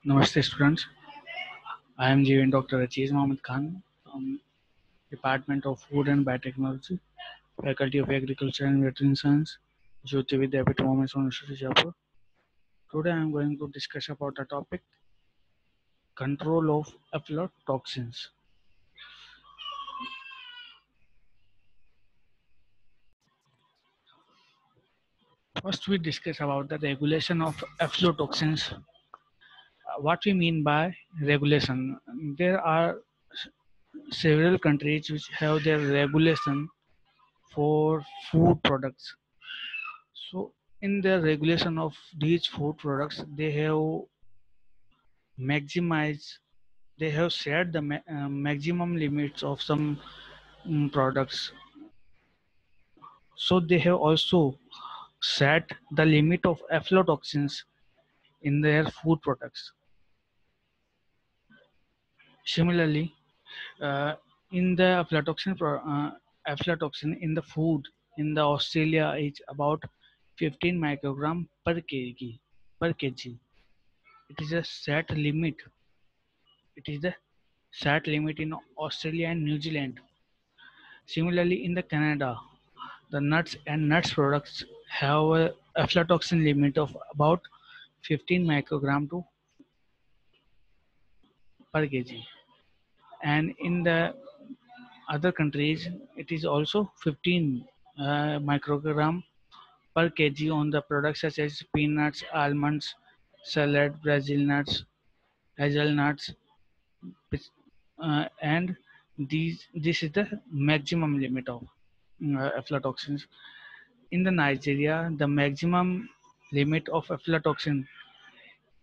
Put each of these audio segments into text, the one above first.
Namaste students, I am GN Dr. Aziz Mohammed Khan from Department of Food and Biotechnology, Faculty of Agriculture and Veterinary Science, Jyoti Vidyapeeth Women's University, Jaipur. Today I am going to discuss about the topic control of aflatoxins. First we discuss about the regulation of aflatoxins. What we mean by regulation? There are several countries which have their regulation for food products. So, in the regulation of these food products, they have maximized, they have set the maximum limits of some products. So, they have also set the limit of aflatoxins in their food products. Similarly, uh, in the aflatoxin in the food in the Australia is about 15 microgram per kg. It is a set limit. It is the set limit in Australia and New Zealand. Similarly, in the Canada, the nuts and nuts products have a aflatoxin limit of about 15 microgram to per kg. And in the other countries, it is also 15 microgram per kg on the products such as peanuts, almonds, salad, Brazil nuts, hazelnuts, and this is the maximum limit of aflatoxins. In the Nigeria, the maximum limit of aflatoxin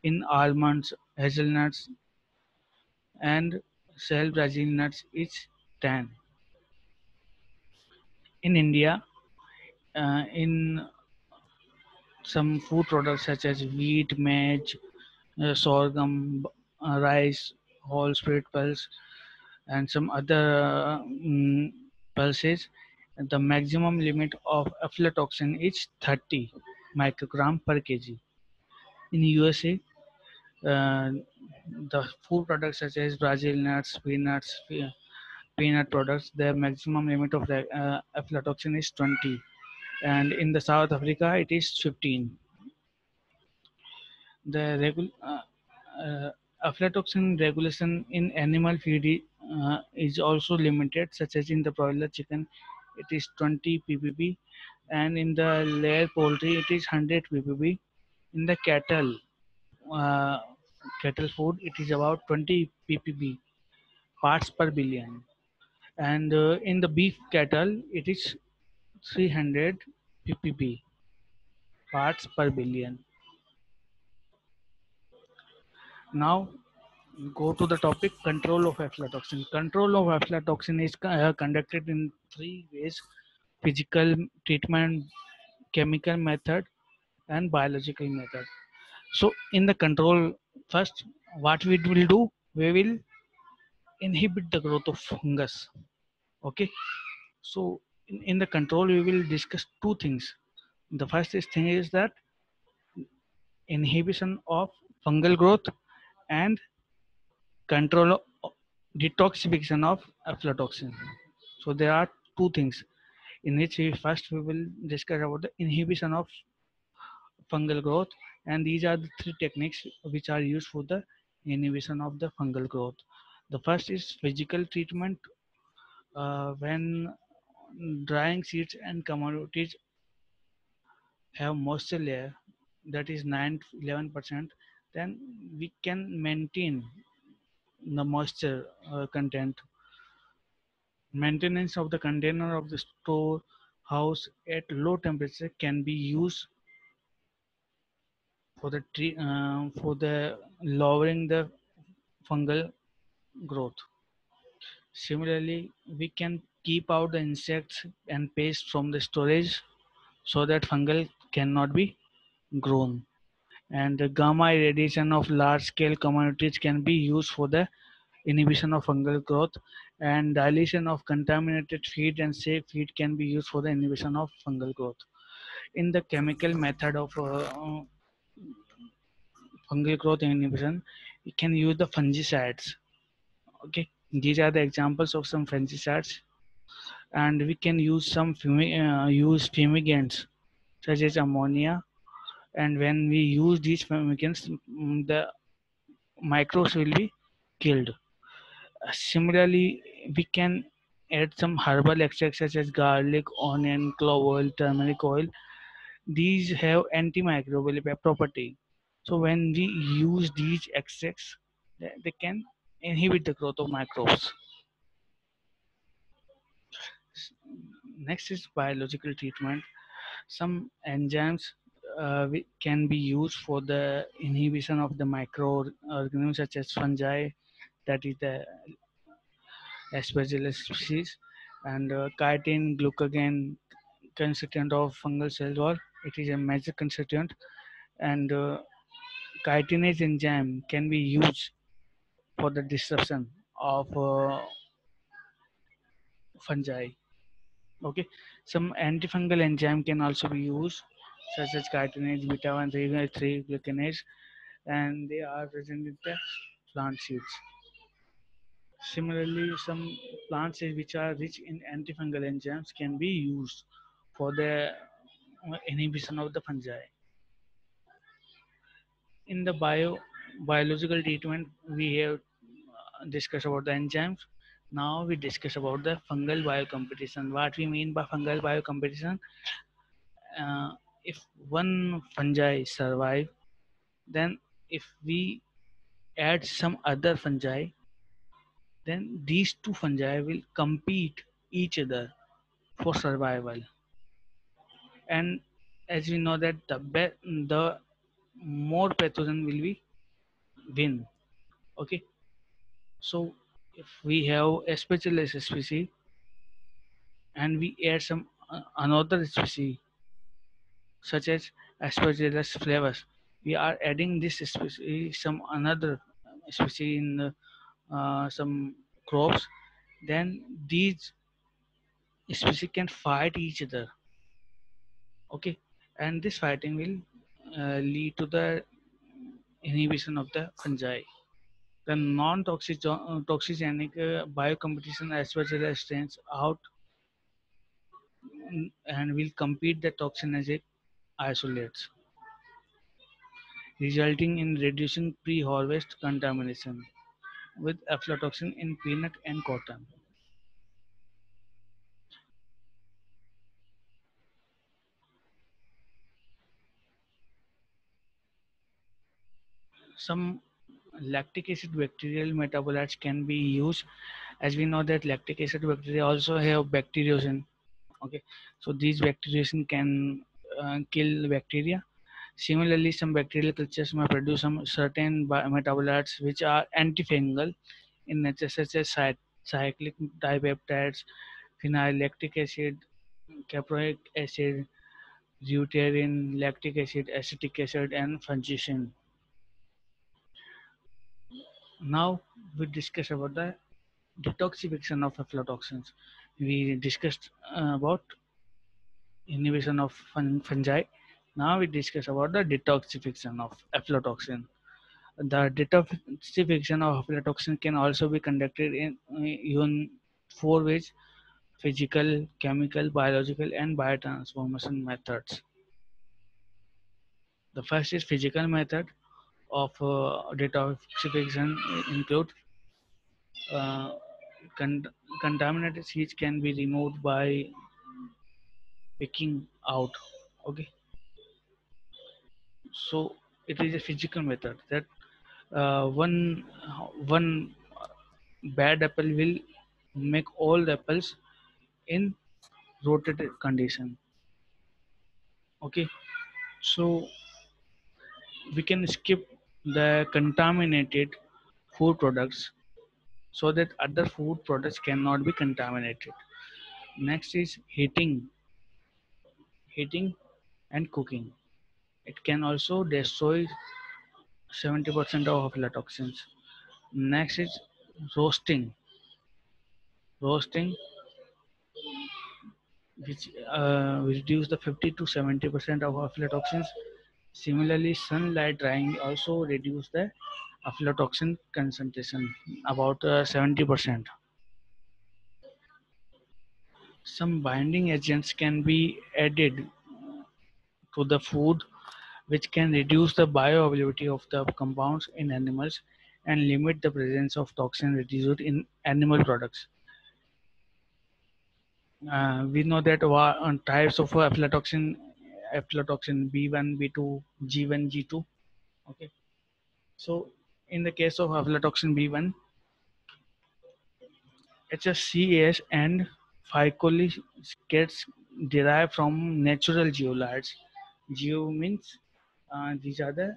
in almonds, hazelnuts, and cell Brazil nuts is 10. In India, in some food products such as wheat, maize, sorghum, rice, whole spirit pulse, and some other pulses, the maximum limit of aflatoxin is 30 microgram per kg. In USA, uh, the food products such as Brazil nuts, peanuts, peanut products, their maximum limit of the aflatoxin is 20, and in the South Africa it is 15. The aflatoxin regulation in animal feed is also limited, such as in the broiler chicken, it is 20 ppb, and in the layer poultry, it is 100 ppb. In the uh, cattle food, it is about 20 ppb parts per billion, and in the beef cattle, it is 300 ppb parts per billion. Now go to the topic control of aflatoxin. Control of aflatoxin is conducted in three ways: physical treatment, chemical method, and biological method. So, in the control, first, what we will do, we will inhibit the growth of fungus. Okay, so in the control, we will discuss two things. The first thing is that inhibition of fungal growth and control detoxification of aflatoxin. So there are two things in which first we will discuss about the inhibition of fungal growth, and these are the three techniques which are used for the inhibition of the fungal growth. The first is physical treatment. When drying seeds and commodities have moisture layer that is 9 to 11%, then we can maintain the moisture content. Maintenance of the container of the store house at low temperature can be used for the for the lowering the fungal growth. Similarly, we can keep out the insects and pests from the storage so that fungal cannot be grown. And the gamma irradiation of large scale communities can be used for the inhibition of fungal growth, and dilation of contaminated feed and safe feed can be used for the inhibition of fungal growth. In the chemical method of fungal growth inhibition, we can use the fungicides. Okay, these are the examples of some fungicides, and we can use some use fumigants such as ammonia. And when we use these fumigants, the microbes will be killed. Similarly, we can add some herbal extracts such as garlic, onion, clove oil, turmeric oil. These have antimicrobial property. So when we use these extracts, they can inhibit the growth of microbes. Next is biological treatment. Some enzymes can be used for the inhibition of the microorganisms such as fungi, that is the Aspergillus species, and chitin, glucagon, constituent of fungal cells, or it is a major constituent, and chitinase enzyme can be used for the disruption of fungi. Okay, some antifungal enzyme can also be used, such as chitinase, beta 1 3 glucanase, and they are present in the plant seeds. Similarly, some plant seeds which are rich in antifungal enzymes can be used for the inhibition of the fungi. In the biological treatment, we have discussed about the enzymes. Now we discuss about the fungal biocompetition. What we mean by fungal biocompetition? Uh, if one fungi survive, then if we add some other fungi, then these two fungi will compete each other for survival. And as we know that the more pathogen will be win. Okay, so if we have a specialized species and we add some another species such as Aspergillus flavus, we are adding this species some another species in some crops, then these species can fight each other. Okay, and this fighting will lead to the inhibition of the fungi. The toxigenic biocompetition as well as strains out, and will compete the toxin as it isolates, resulting in reducing pre-harvest contamination with aflatoxin in peanut and cotton. Some lactic acid bacterial metabolites can be used, as we know that lactic acid bacteria also have bacteriosin. Okay, so these bacteriosin can kill bacteria. Similarly, some bacterial cultures may produce some certain metabolites which are antifungal in nature, such as cyclic dipeptides, phenyllactic acid, caproic acid, deuterium, lactic acid, acetic acid, and fungicin. Now we discuss about the detoxification of aflatoxins. We discussed about inhibition of fungi. Now we discuss about the detoxification of aflatoxin. The detoxification of aflatoxin can also be conducted in even four ways: physical, chemical, biological, and biotransformation methods. The first is physical method of detoxification include uh, con- contaminated seeds can be removed by picking out. Okay, so it is a physical method that one bad apple will make all the apples in rotated condition. Okay, so we can skip the contaminated food products so that other food products cannot be contaminated. Next is heating and cooking. It can also destroy 70% of aflatoxins. Next is roasting. Roasting, which reduce the 50 to 70% of aflatoxins. Similarly, sunlight drying also reduce the aflatoxin concentration about 70%. Some binding agents can be added to the food which can reduce the bioavailability of the compounds in animals and limit the presence of toxin residues in animal products. We know that types of aflatoxin B1, B2, G1, G2. Okay, so in the case of aflatoxin B1, HSCAS and phycolis gets derived from natural zeolites. Geo means these are the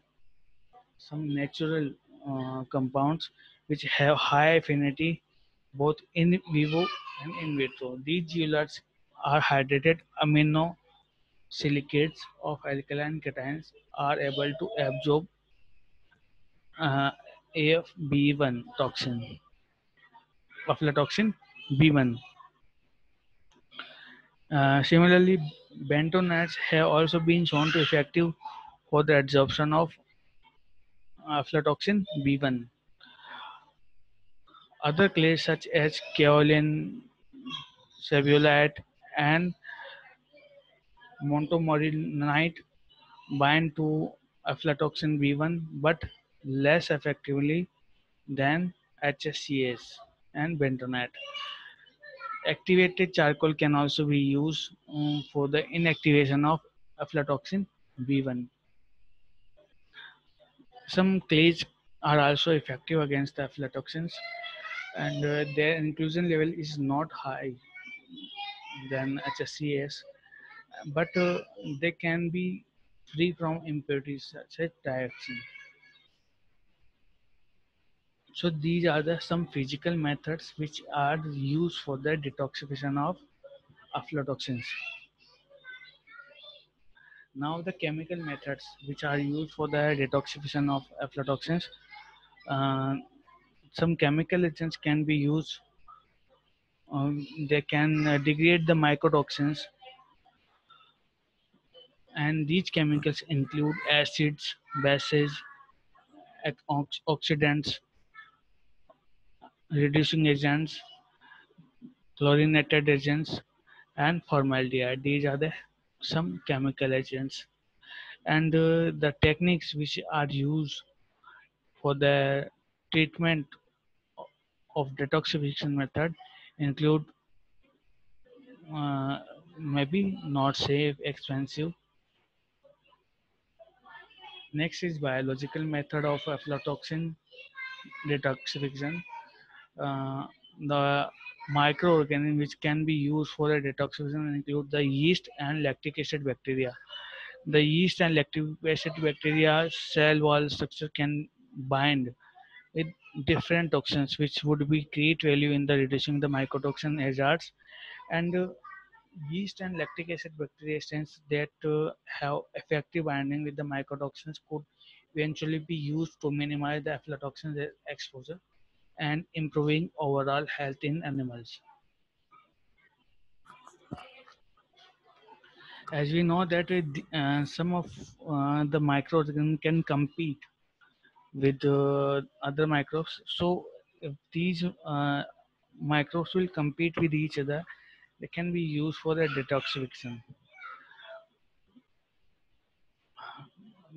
some natural compounds which have high affinity both in vivo and in vitro. These zeolites are hydrated amino silicates of alkaline cations are able to absorb uh, AFB1 toxin, aflatoxin B1. Similarly, bentonite have also been shown to effective for the absorption of aflatoxin B1. Other clays such as kaolin, savuolite, and montmorillonite bind to aflatoxin B1 but less effectively than HSCAs and bentonite. Activated charcoal can also be used for the inactivation of aflatoxin B1. Some clays are also effective against the aflatoxins and their inclusion level is not high than HSCAs, but they can be free from impurities such as dioxin. So these are the some physical methods which are used for the detoxification of aflatoxins. Now the chemical methods which are used for the detoxification of aflatoxins. Uh, some chemical agents can be used. They can degrade the mycotoxins, and these chemicals include acids, bases, oxidants, reducing agents, chlorinated agents, and formaldehyde. These are the some chemical agents, and the techniques which are used for the treatment of detoxification method include uh, maybe not safe, expensive. Next is biological method of aflatoxin detoxification. Uh, the microorganisms which can be used for the detoxification include the yeast and lactic acid bacteria. The yeast and lactic acid bacteria cell wall structure can bind with different toxins which would be great value in the reducing the mycotoxin hazards, and yeast and lactic acid bacteria strains that have effective binding with the mycotoxins could eventually be used to minimize the aflatoxin exposure and improving overall health in animals. As we know that some of the microorganisms can compete with other microbes. So if these microbes will compete with each other, they can be used for the detoxification.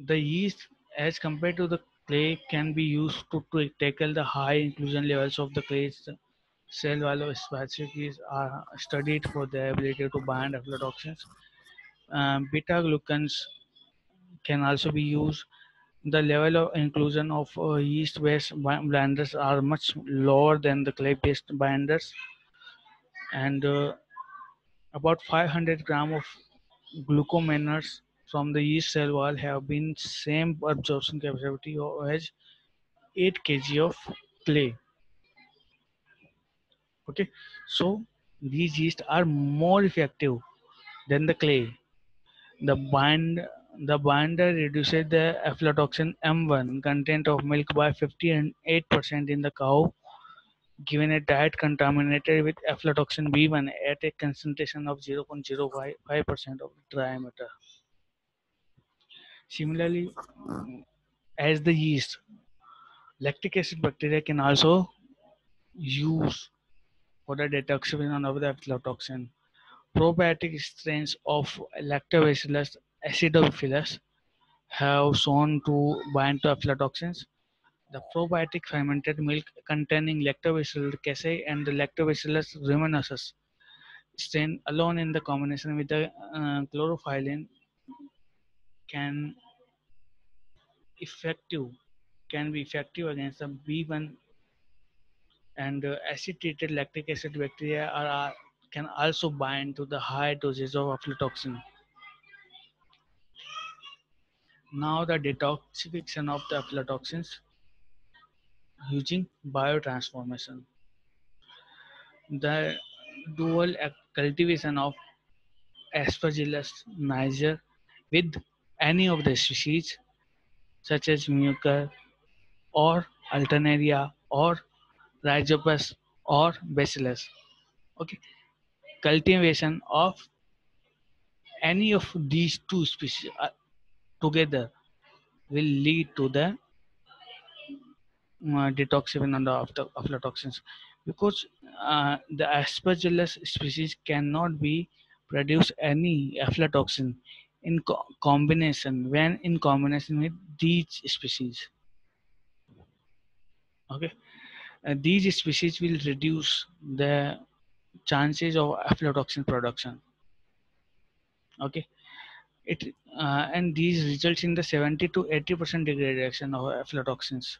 The yeast, as compared to the clay, can be used to tackle the high inclusion levels of the clay's cell wall species are studied for their ability to bind aflatoxins. Beta glucans can also be used. The level of inclusion of yeast-based binders are much lower than the clay-based binders, and about 500 gram of glucomaners from the yeast cell wall have been same absorption capacity as 8 kg of clay. Okay, so these yeast are more effective than the clay. The the binder reduces the aflatoxin M1 content of milk by 58% in the cow given a diet contaminated with aflatoxin B1 at a concentration of 0.055% of diameter. Similarly, as the yeast, lactic acid bacteria can also use for the detoxification of the aflatoxin. Probiotic strains of Lactobacillus acidophilus have shown to bind to aflatoxins. The probiotic fermented milk containing Lactobacillus casei and the Lactobacillus rhamnosus strain alone in the combination with the chlorophyllin can effective can be effective against the B1 and acid-treated lactic acid bacteria can also bind to the high doses of aflatoxin. Now the detoxification of the aflatoxins using biotransformation. The dual cultivation of Aspergillus niger with any of the species such as Mucor or Alternaria or Rhizopus or Bacillus. Okay, cultivation of any of these two species together will lead to the detoxification of the aflatoxins because the Aspergillus species cannot be produce any aflatoxin in combination when in combination with these species. Okay, these species will reduce the chances of aflatoxin production. Okay, it and these results in the 70 to 80% degradation of aflatoxins.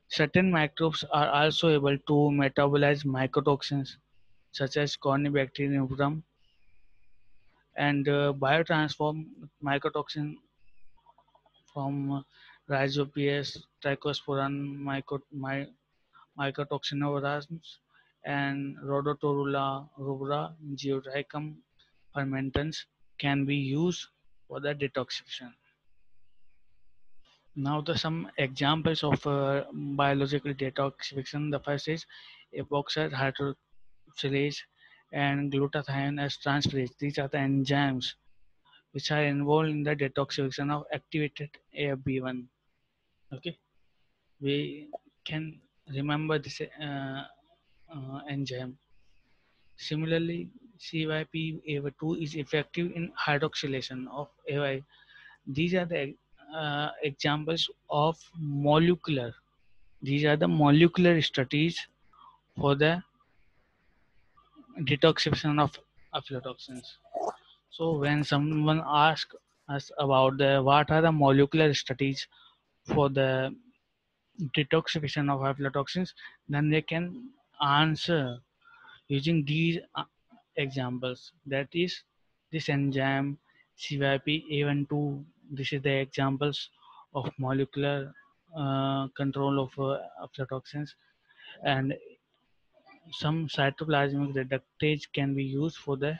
Certain microbes are also able to metabolize mycotoxins such as Corynebacterium and biotransform mycotoxin from Rhizobius, Trichosporan mycotoxinovirus and Rhodotorula rubra geotrichum fermentans can be used for the detoxification. Now, the some examples of biological detoxification. The first is epoxide hydroxylase and glutathione as transferase. These are the enzymes which are involved in the detoxification of activated AFB1. Okay, we can remember this enzyme. Similarly, CYP-AV2 is effective in hydroxylation of AY. These are the examples of molecular. These are the molecular studies for the detoxification of aflatoxins. So when someone asks us about the what are the molecular studies for the detoxification of aflatoxins, then they can answer using these examples. That is this enzyme CYP-A12. This is the examples of molecular control of aflatoxins, and some cytoplasmic reductase can be used for the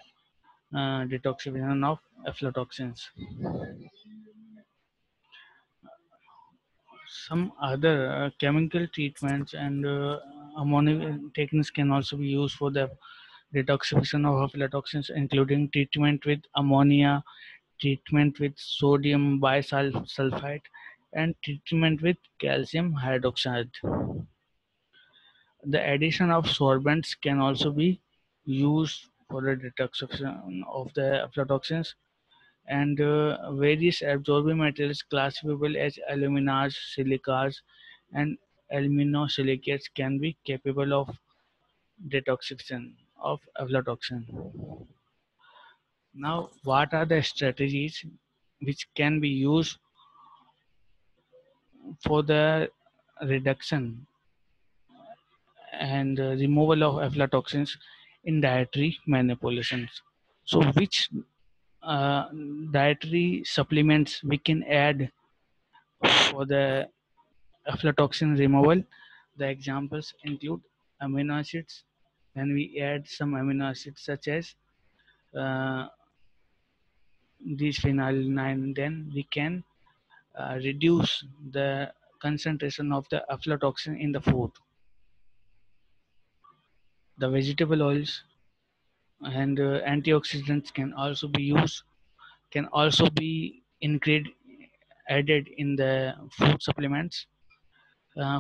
detoxification of aflatoxins. Some other chemical treatments and ammonia techniques can also be used for the detoxification of aflatoxins, including treatment with ammonia, treatment with sodium bisulfite, and treatment with calcium hydroxide. The addition of sorbents can also be used for the detoxification of the aflatoxins, and various absorbing materials classifiable as aluminas, silicas, and aluminosilicates can be capable of detoxification of aflatoxin. Now, what are the strategies which can be used for the reduction and removal of aflatoxins in dietary manipulations? So, which uh, dietary supplements we can add for the aflatoxin removal? The examples include amino acids. When we add some amino acids such as uh, these phenylalanine, then we can reduce the concentration of the aflatoxin in the food. The vegetable oils and antioxidants can also be used, can also be ingredient added in the food supplements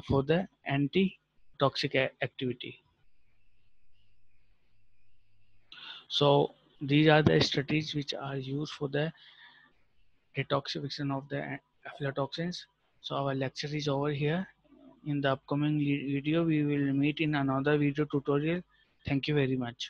for the anti-toxic activity. So these are the strategies which are used for the detoxification of the aflatoxins. So our lecture is over here. In the upcoming video, we will meet in another video tutorial. Thank you very much.